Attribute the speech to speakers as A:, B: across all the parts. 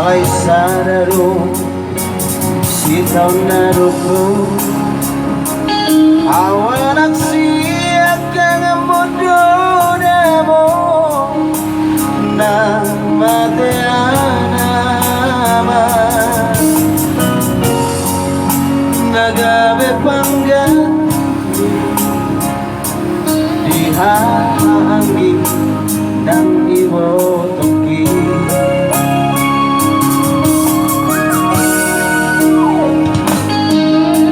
A: Alay sadaro sitaw na ruko awan siya kang mundo na mo na mateana nagabe panggan dihangin ng ibotoki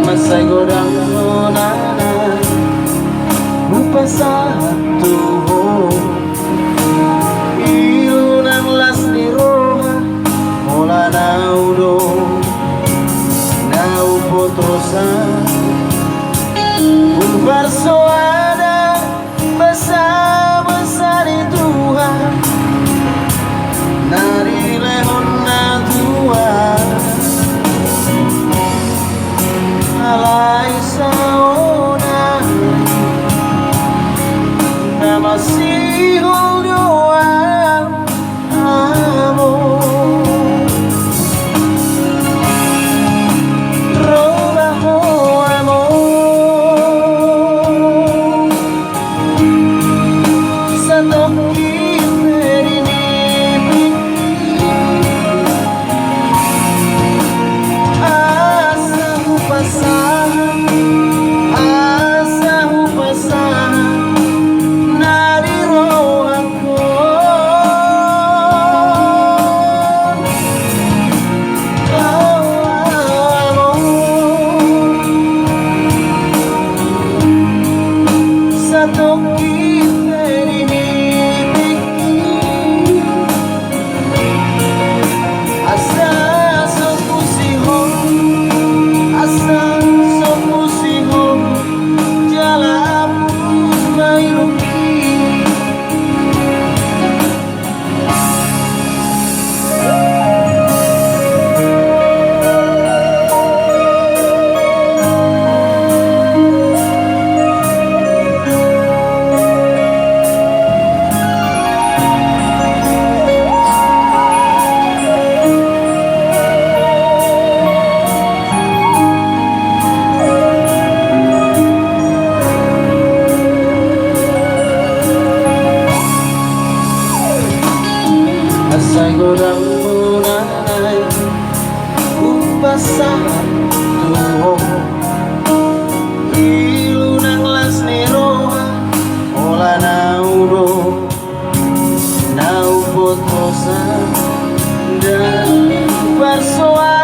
A: masay godang nana upasa tuho ilunang las ni roha mola naudo naupotrosan un verso ada bersama di Tuhan nari lehon na Tuhan alay saona na masihol doang amor robaho amor sa toki perinipik asa upasahan asay godang munay upasa tuho ilunang las ni roha ola naudo naupotrosan dan persoalan